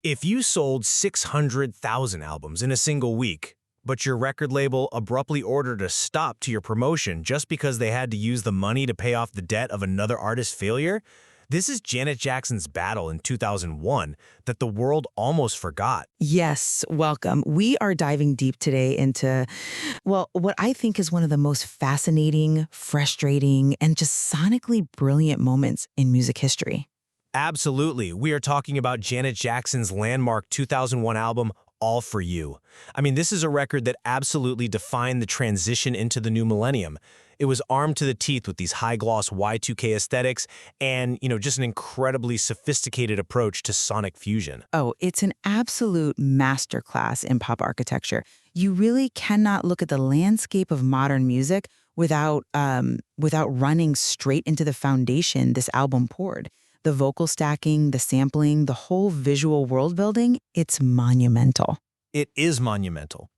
If you sold 600,000 albums in a single week, but your record label abruptly ordered a stop to your promotion just because they had to use the money to pay off the debt of another artist's failure, this is Janet Jackson's battle in 2001 that the world almost forgot. Yes, welcome. We are diving deep today into, well, what I think is one of the most fascinating, frustrating, and just sonically brilliant moments in music history. Absolutely. We are talking about Janet Jackson's landmark 2001 album, All For You. I mean, this is a record that absolutely defined the transition into the new millennium. It was armed to the teeth with these high-gloss Y2K aesthetics and, just an incredibly sophisticated approach to sonic fusion. Oh, it's an absolute masterclass in pop architecture. You really cannot look at the landscape of modern music without running straight into the foundation this album poured. The vocal stacking, the sampling, the whole visual world building, it's monumental. It is monumental.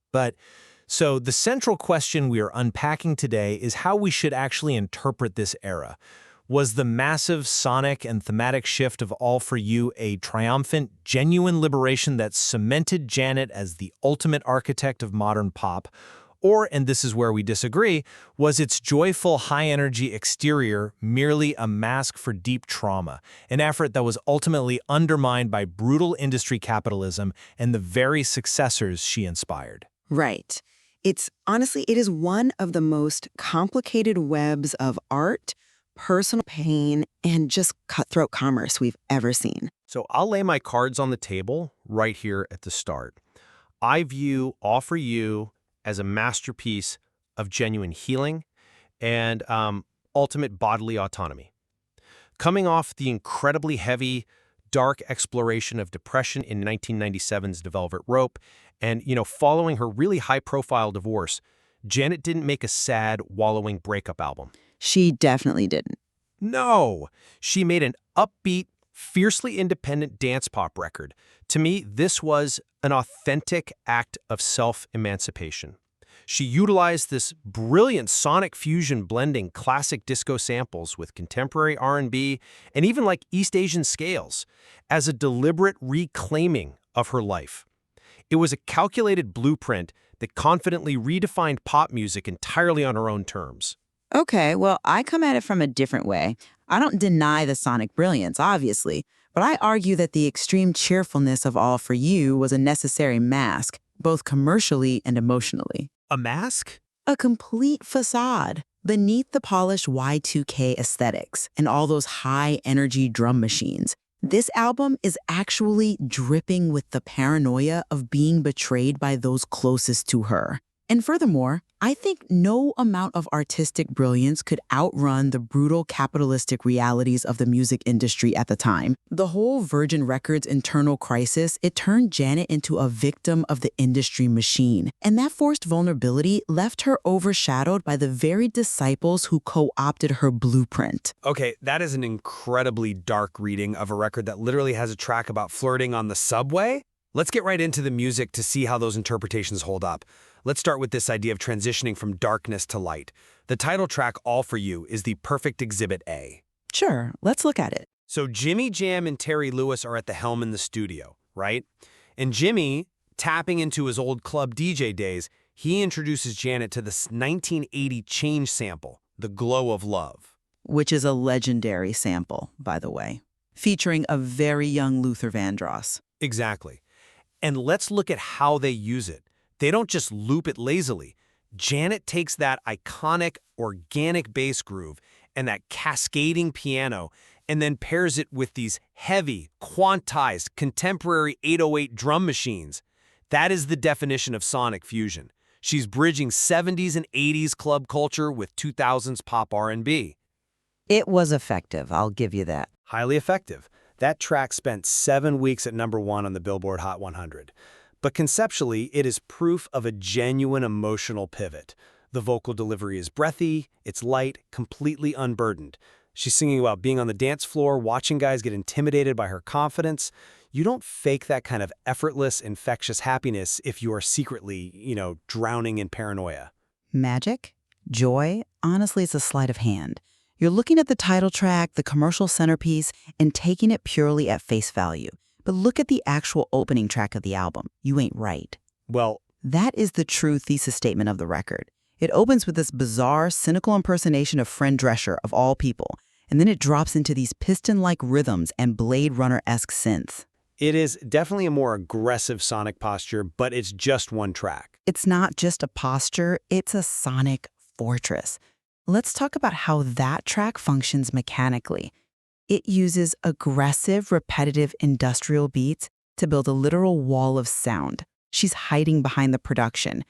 So the central question we are unpacking today is how we should actually interpret this era. Was the massive sonic and thematic shift of All For You a triumphant, genuine liberation that cemented Janet as the ultimate architect of modern pop? Or, and this is where we disagree, was its joyful, high-energy exterior merely a mask for deep trauma, an effort that was ultimately undermined by brutal industry capitalism and the very successors she inspired? Right. It is one of the most complicated webs of art, personal pain, and just cutthroat commerce we've ever seen. So I'll lay my cards on the table right here at the start. I view All For You as a masterpiece of genuine healing and ultimate bodily autonomy. Coming off the incredibly heavy, dark exploration of depression in 1997's The Velvet Rope, and following her really high-profile divorce, Janet didn't make a sad, wallowing breakup album. She definitely didn't. No, she made an upbeat, fiercely independent dance pop record. To me, this was an authentic act of self-emancipation. She utilized this brilliant sonic fusion blending classic disco samples with contemporary R&B and even like East Asian scales as a deliberate reclaiming of her life. It was a calculated blueprint that confidently redefined pop music entirely on her own terms. Okay, well, I come at it from a different way. I don't deny the sonic brilliance, obviously, but I argue that the extreme cheerfulness of All For You was a necessary mask, both commercially and emotionally. A mask? A complete facade beneath the polished Y2K aesthetics and all those high-energy drum machines. This album is actually dripping with the paranoia of being betrayed by those closest to her. And furthermore, I think no amount of artistic brilliance could outrun the brutal capitalistic realities of the music industry at the time. The whole Virgin Records internal crisis, it turned Janet into a victim of the industry machine. And that forced vulnerability left her overshadowed by the very disciples who co-opted her blueprint. Okay, that is an incredibly dark reading of a record that literally has a track about flirting on the subway. Let's get right into the music to see how those interpretations hold up. Let's start with this idea of transitioning from darkness to light. The title track, All For You, is the perfect exhibit A. Sure, let's look at it. So Jimmy Jam and Terry Lewis are at the helm in the studio, right? And Jimmy, tapping into his old club DJ days, he introduces Janet to this 1980 Change sample, The Glow of Love. Which is a legendary sample, by the way, featuring a very young Luther Vandross. Exactly. And let's look at how they use it. They don't just loop it lazily. Janet takes that iconic, organic bass groove and that cascading piano and then pairs it with these heavy, quantized, contemporary 808 drum machines. That is the definition of sonic fusion. She's bridging 70s and 80s club culture with 2000s pop R&B. It was effective, I'll give you that. Highly effective. That track spent 7 weeks at #1 on the Billboard Hot 100. But conceptually, it is proof of a genuine emotional pivot. The vocal delivery is breathy, it's light, completely unburdened. She's singing about being on the dance floor, watching guys get intimidated by her confidence. You don't fake that kind of effortless, infectious happiness if you are secretly, drowning in paranoia. Magic? Joy? Honestly, it's a sleight of hand. You're looking at the title track, the commercial centerpiece, and taking it purely at face value. But look at the actual opening track of the album, You Ain't Right. Well, That is the true thesis statement of the record. It opens with this bizarre, cynical impersonation of Fran Drescher, of all people, and then it drops into these piston-like rhythms and Blade Runner-esque synths. it is definitely a more aggressive sonic posture, but it's just one track. It's not just a posture, it's a sonic fortress. Let's talk about how that track functions mechanically. It uses aggressive, repetitive industrial beats to build a literal wall of sound. She's hiding behind the production.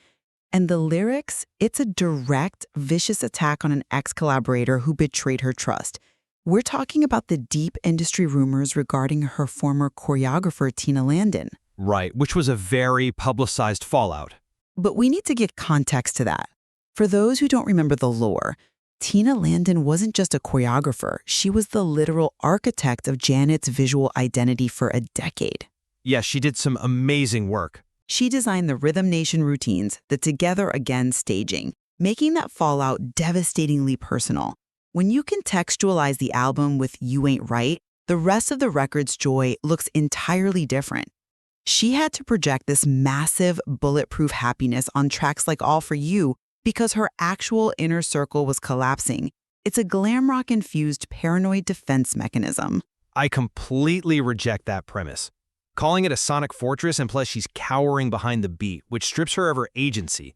And the lyrics, it's a direct, vicious attack on an ex-collaborator who betrayed her trust. We're talking about the deep industry rumors regarding her former choreographer, Tina Landon. Right, which was a very publicized fallout. But we need to give context to that. For those who don't remember the lore, Tina Landon wasn't just a choreographer, she was the literal architect of Janet's visual identity for a decade. Yeah, she did some amazing work. She designed the Rhythm Nation routines, the Together Again staging, making that fallout devastatingly personal. When you contextualize the album with You Ain't Right, the rest of the record's joy looks entirely different. She had to project this massive, bulletproof happiness on tracks like All For You because her actual inner circle was collapsing. It's a glam rock-infused paranoid defense mechanism. I completely reject that premise. Calling it a sonic fortress implies she's cowering behind the beat, which strips her of her agency.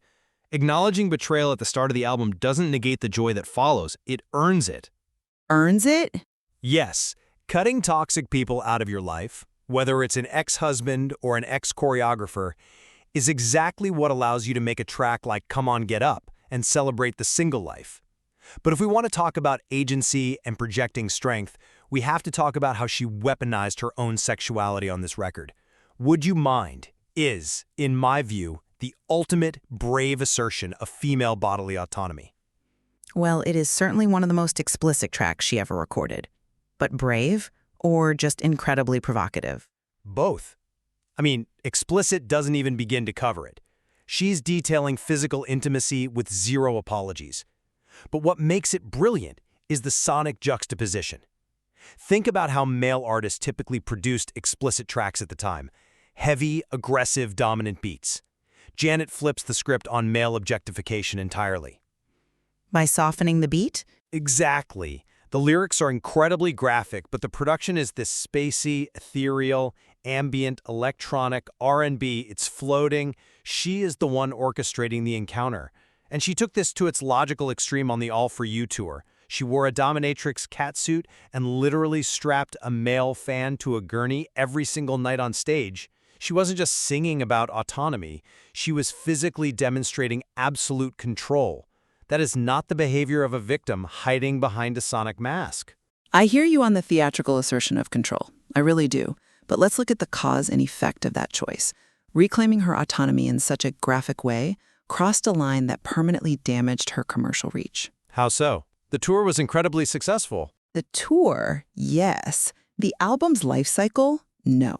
Acknowledging betrayal at the start of the album doesn't negate the joy that follows. It earns it. Earns it? Yes, cutting toxic people out of your life, whether it's an ex-husband or an ex-choreographer, is exactly what allows you to make a track like Come On Get Up and celebrate the single life. But if we want to talk about agency and projecting strength, we have to talk about how she weaponized her own sexuality on this record. Would You Mind is, in my view, the ultimate brave assertion of female bodily autonomy. Well, it is certainly one of the most explicit tracks she ever recorded. But brave or just incredibly provocative? Both. I mean, explicit doesn't even begin to cover it. She's detailing physical intimacy with zero apologies. But what makes it brilliant is the sonic juxtaposition. Think about how male artists typically produced explicit tracks at the time. Heavy, aggressive, dominant beats. Janet flips the script on male objectification entirely. By softening the beat? Exactly. The lyrics are incredibly graphic, but the production is this spacey, ethereal, ambient, electronic, R&B. It's floating. She is the one orchestrating the encounter. And she took this to its logical extreme on the All For You tour. She wore a dominatrix catsuit and literally strapped a male fan to a gurney every single night on stage. She wasn't just singing about autonomy. She was physically demonstrating absolute control. That is not the behavior of a victim hiding behind a sonic mask. I hear you on the theatrical assertion of control. I really do. But let's look at the cause and effect of that choice. Reclaiming her autonomy in such a graphic way crossed a line that permanently damaged her commercial reach. How so? The tour was incredibly successful. The tour, yes. The album's life cycle, no.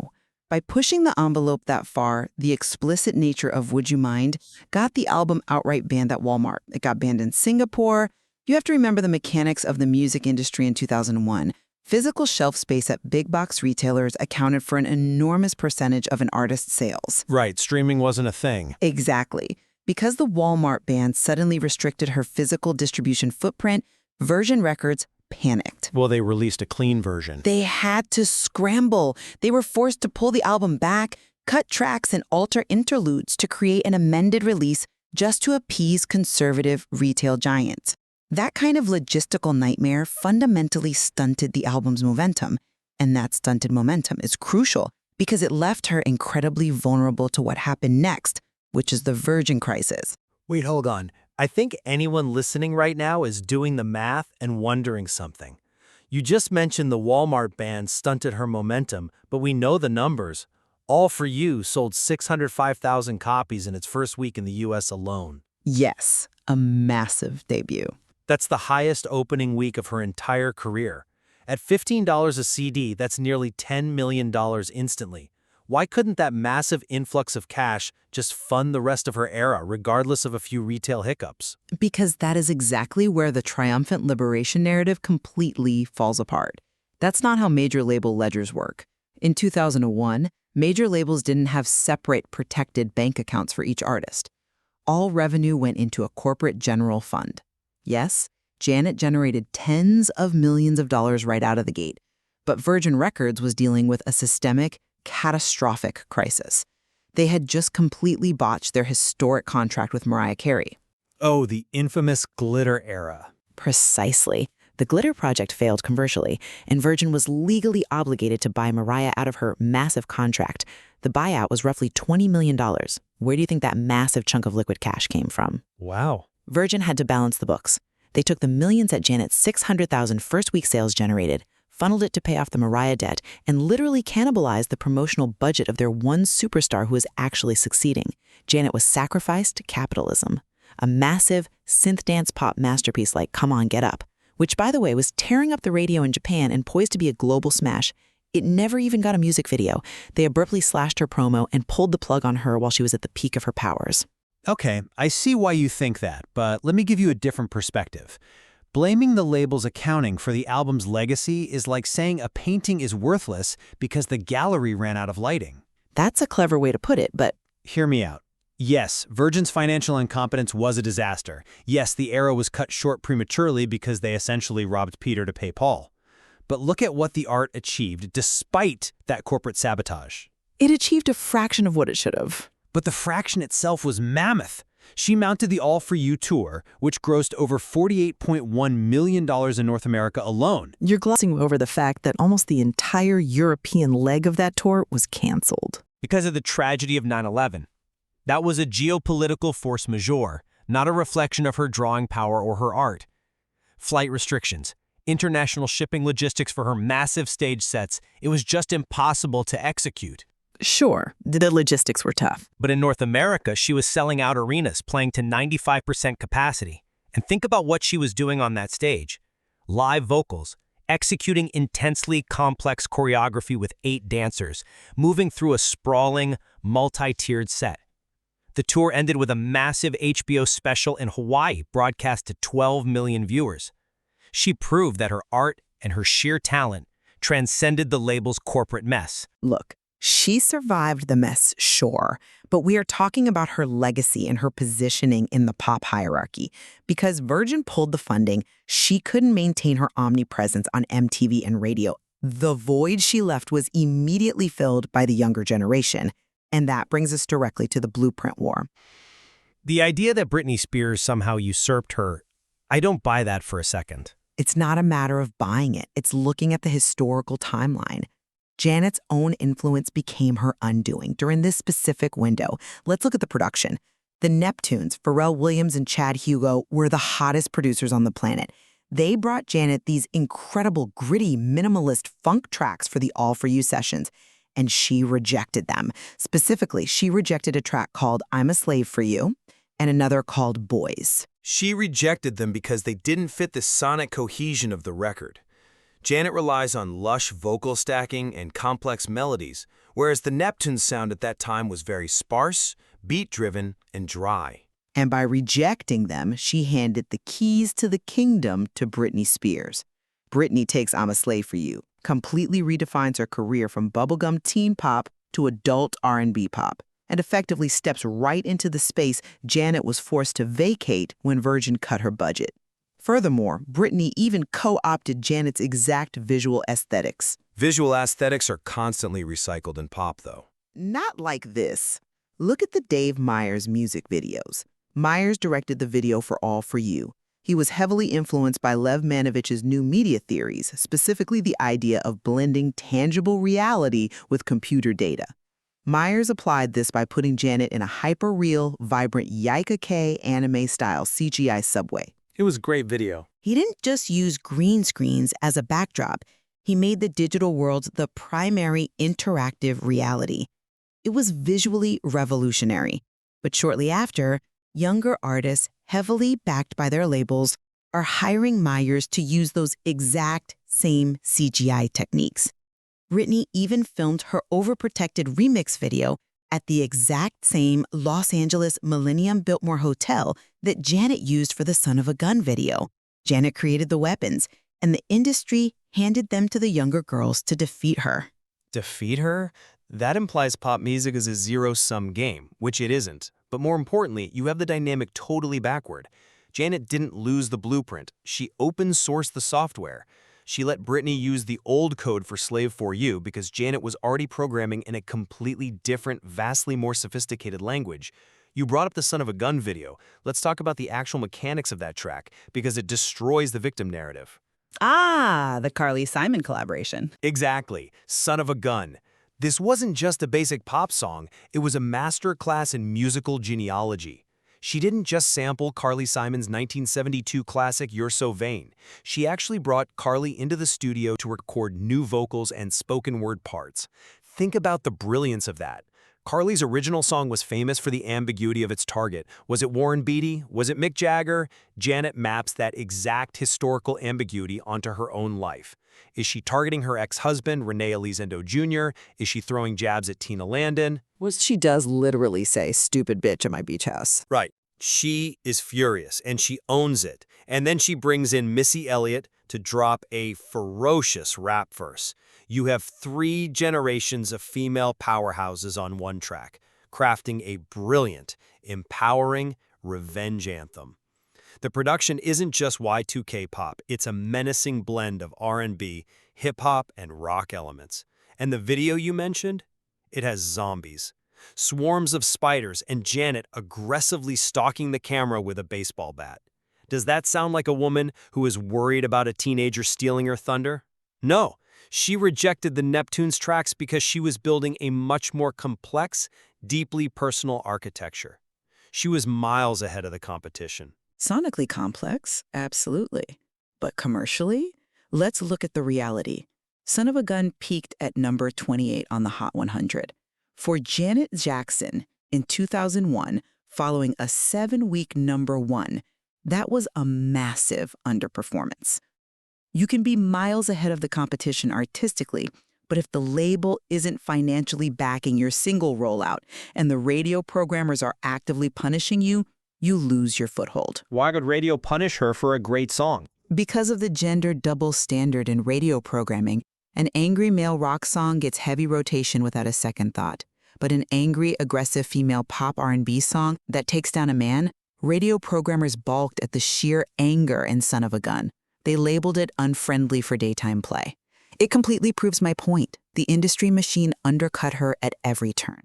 By pushing the envelope that far, the explicit nature of Would You Mind got the album outright banned at Walmart. It got banned in Singapore. You have to remember the mechanics of the music industry in 2001. Physical shelf space at big box retailers accounted for an enormous percentage of an artist's sales. Right, streaming wasn't a thing. Exactly. Because the Walmart ban suddenly restricted her physical distribution footprint, Virgin Records panicked. Well, they released a clean version. They had to scramble. They were forced to pull the album back, cut tracks, and alter interludes to create an amended release just to appease conservative retail giants. That kind of logistical nightmare fundamentally stunted the album's momentum. And that stunted momentum is crucial because it left her incredibly vulnerable to what happened next, which is the Virgin crisis. Wait, hold on. I think anyone listening right now is doing the math and wondering something. You just mentioned the Walmart ban stunted her momentum, but we know the numbers. All For You sold 605,000 copies in its first week in the US alone. Yes, a massive debut. That's the highest opening week of her entire career. At $15 a CD, that's nearly $10 million instantly. Why couldn't that massive influx of cash just fund the rest of her era, regardless of a few retail hiccups? Because that is exactly where the triumphant liberation narrative completely falls apart. That's not how major label ledgers work. In 2001, major labels didn't have separate protected bank accounts for each artist. All revenue went into a corporate general fund. Yes, Janet generated tens of millions of dollars right out of the gate, but Virgin Records was dealing with a systemic, catastrophic crisis. They had just completely botched their historic contract with Mariah Carey. Oh, the infamous glitter era. Precisely. The Glitter project failed commercially, and Virgin was legally obligated to buy Mariah out of her massive contract. The buyout was roughly $20 million. Where do you think that massive chunk of liquid cash came from? Wow. Virgin had to balance the books. They took the millions that Janet's 600,000 first-week sales generated, funneled it to pay off the Mariah debt, and literally cannibalized the promotional budget of their one superstar who was actually succeeding. Janet was sacrificed to capitalism. A massive synth dance pop masterpiece like Come On, Get Up, which, by the way, was tearing up the radio in Japan and poised to be a global smash. It never even got a music video. They abruptly slashed her promo and pulled the plug on her while she was at the peak of her powers. Okay, I see why you think that, but let me give you a different perspective. Blaming the label's accounting for the album's legacy is like saying a painting is worthless because the gallery ran out of lighting. That's a clever way to put it, but Hear me out. Yes, Virgin's financial incompetence was a disaster. Yes, the era was cut short prematurely because they essentially robbed Peter to pay Paul. But look at what the art achieved despite that corporate sabotage. it achieved a fraction of what it should have. But the fraction itself was mammoth. She mounted the All For You tour, which grossed over $48.1 million in North America alone. You're glossing over the fact that almost the entire European leg of that tour was canceled. Because of the tragedy of 9/11. That was a geopolitical force majeure, not a reflection of her drawing power or her art. Flight restrictions, international shipping logistics for her massive stage sets, it was just impossible to execute. Sure, the logistics were tough. But in North America, she was selling out arenas, playing to 95% capacity. And think about what she was doing on that stage. Live vocals, executing intensely complex choreography with 8 dancers, moving through a sprawling, multi-tiered set. The tour ended with a massive HBO special in Hawaii broadcast to 12 million viewers. She proved that her art and her sheer talent transcended the label's corporate mess. Look, she survived the mess, sure, but we are talking about her legacy and her positioning in the pop hierarchy. Because Virgin pulled the funding, she couldn't maintain her omnipresence on MTV and radio. The void she left was immediately filled by the younger generation. And that brings us directly to the Blueprint War. The idea that Britney Spears somehow usurped her, I don't buy that for a second. It's not a matter of buying it. It's looking at the historical timeline. Janet's own influence became her undoing during this specific window. Let's look at the production. The Neptunes, Pharrell Williams and Chad Hugo, were the hottest producers on the planet. They brought Janet these incredible, gritty, minimalist funk tracks for the All For You sessions, and she rejected them. Specifically, she rejected a track called I'm a Slave for You and another called Boys. She rejected them because they didn't fit the sonic cohesion of the record. Janet relies on lush vocal stacking and complex melodies, whereas the Neptunes sound at that time was very sparse, beat-driven, and dry. And by rejecting them, she handed the keys to the kingdom to Britney Spears. Britney takes I'm a Slave for You, completely redefines her career from bubblegum teen pop to adult R&B pop, and effectively steps right into the space Janet was forced to vacate when Virgin cut her budget. Furthermore, Britney even co-opted Janet's exact visual aesthetics. Visual aesthetics are constantly recycled in pop, though. Not like this. Look at the Dave Meyers music videos. Meyers directed the video for All For You. He was heavily influenced by Lev Manovich's new media theories, specifically the idea of blending tangible reality with computer data. Meyers applied this by putting Janet in a hyper-real, vibrant Y2K anime-style CGI subway. It was a great video. He didn't just use green screens as a backdrop. He made the digital world the primary interactive reality. It was visually revolutionary. But shortly after, younger artists, heavily backed by their labels, are hiring Meyers to use those exact same CGI techniques. Britney even filmed her overprotected remix video at the exact same Los Angeles Millennium Biltmore Hotel that Janet used for the Son of a Gun video. Janet created the weapons, and the industry handed them to the younger girls to defeat her. Defeat her? That implies pop music is a zero-sum game, which it isn't. But more importantly, you have the dynamic totally backward. Janet didn't lose the blueprint. She open-sourced the software. She let Britney use the old code for Slave For You because Janet was already programming in a completely different, vastly more sophisticated language. You brought up the Son of a Gun video. Let's talk about the actual mechanics of that track, because it destroys the victim narrative. Ah, the Carly Simon collaboration. Exactly. Son of a Gun. This wasn't just a basic pop song, it was a masterclass in musical genealogy. She didn't just sample Carly Simon's 1972 classic You're So Vain. She actually brought Carly into the studio to record new vocals and spoken word parts. Think about the brilliance of that. Carly's original song was famous for the ambiguity of its target. Was it Warren Beatty? Was it Mick Jagger? Janet maps that exact historical ambiguity onto her own life. Is she targeting her ex-husband, Renee Elizondo Jr.? Is she throwing jabs at Tina Landon? She does literally say, "Stupid bitch" at my beach house. Right. She is furious, and she owns it. And then she brings in Missy Elliott to drop a ferocious rap verse. You have 3 generations of female powerhouses on one track, crafting a brilliant, empowering revenge anthem. The production isn't just Y2K pop, it's a menacing blend of R&B, hip-hop, and rock elements. And the video you mentioned? It has zombies. Swarms of spiders and Janet aggressively stalking the camera with a baseball bat. Does that sound like a woman who is worried about a teenager stealing her thunder? No, she rejected the Neptunes tracks because she was building a much more complex, deeply personal architecture. She was miles ahead of the competition. Sonically complex, absolutely. But commercially, let's look at the reality. Son of a Gun peaked at number 28 on the Hot 100. For Janet Jackson, in 2001, following a 7-week #1, that was a massive underperformance. You can be miles ahead of the competition artistically, but if the label isn't financially backing your single rollout and the radio programmers are actively punishing you, you lose your foothold. Why would radio punish her for a great song? Because of the gender double standard in radio programming, an angry male rock song gets heavy rotation without a second thought. But an angry, aggressive female pop R&B song that takes down a man, radio programmers balked at the sheer anger in Son of a Gun. They labeled it unfriendly for daytime play. It completely proves my point. The industry machine undercut her at every turn.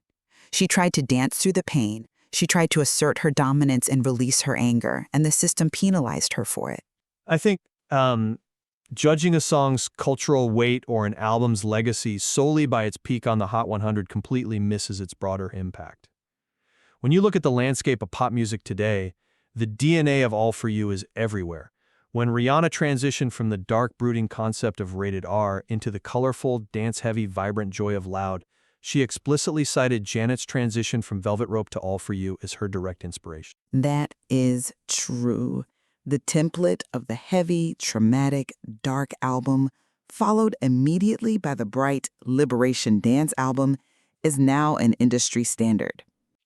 She tried to dance through the pain. She tried to assert her dominance and release her anger, and the system penalized her for it. I think judging a song's cultural weight or an album's legacy solely by its peak on the Hot 100 completely misses its broader impact. When you look at the landscape of pop music today, the DNA of All For You is everywhere. When Rihanna transitioned from the dark, brooding concept of rated R into the colorful, dance-heavy, vibrant joy of loud, she explicitly cited Janet's transition from Velvet Rope to All For You as her direct inspiration. That is true. The template of the heavy, traumatic, dark album, followed immediately by the bright Liberation Dance album, is now an industry standard.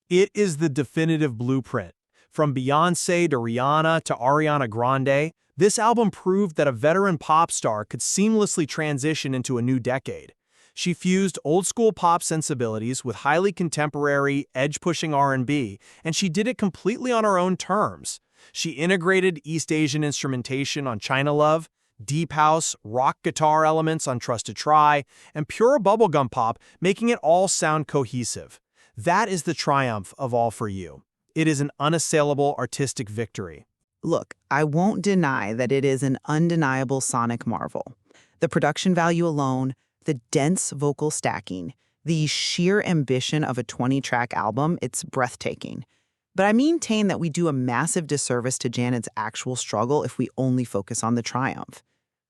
It is the definitive blueprint. From Beyoncé to Rihanna to Ariana Grande, this album proved that a veteran pop star could seamlessly transition into a new decade. She fused old-school pop sensibilities with highly contemporary, edge-pushing R&B, and she did it completely on her own terms. She integrated East Asian instrumentation on China Love, deep house, rock guitar elements on Trust to Try, and pure bubblegum pop, making it all sound cohesive. That is the triumph of All For You. It is an unassailable artistic victory. Look, I won't deny that it is an undeniable sonic marvel. The production value alone, the dense vocal stacking, the sheer ambition of a 20-track album, it's breathtaking. But I maintain that we do a massive disservice to Janet's actual struggle if we only focus on the triumph.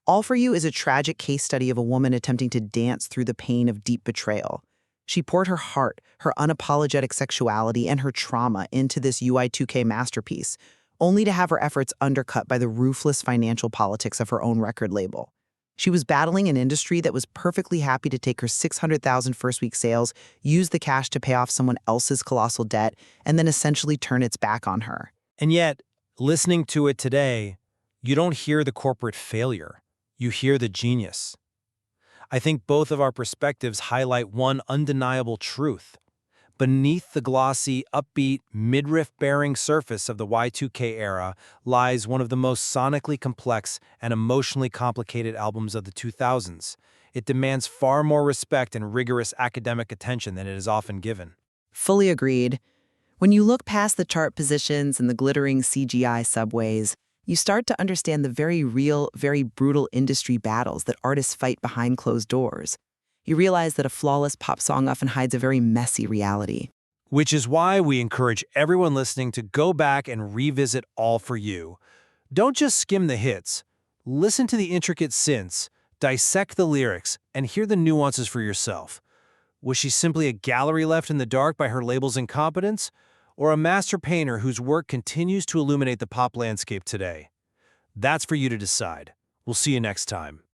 All For You is a tragic case study of a woman attempting to dance through the pain of deep betrayal. She poured her heart, her unapologetic sexuality, and her trauma into this Y2K masterpiece, only to have her efforts undercut by the ruthless financial politics of her own record label. She was battling an industry that was perfectly happy to take her 600,000 first-week sales, use the cash to pay off someone else's colossal debt, and then essentially turn its back on her. And yet, listening to it today, you don't hear the corporate failure. You hear the genius. I think both of our perspectives highlight one undeniable truth. Beneath the glossy, upbeat, midriff-bearing surface of the Y2K era lies one of the most sonically complex and emotionally complicated albums of the 2000s. It demands far more respect and rigorous academic attention than it is often given. Fully agreed. When you look past the chart positions and the glittering CGI subways, you start to understand the very real, very brutal industry battles that artists fight behind closed doors. You realize that a flawless pop song often hides a very messy reality. Which is why we encourage everyone listening to go back and revisit All For You. Don't just skim the hits. Listen to the intricate synths, dissect the lyrics, and hear the nuances for yourself. Was she simply a gallery left in the dark by her label's incompetence? Or a master painter whose work continues to illuminate the pop landscape today? That's for you to decide. We'll see you next time.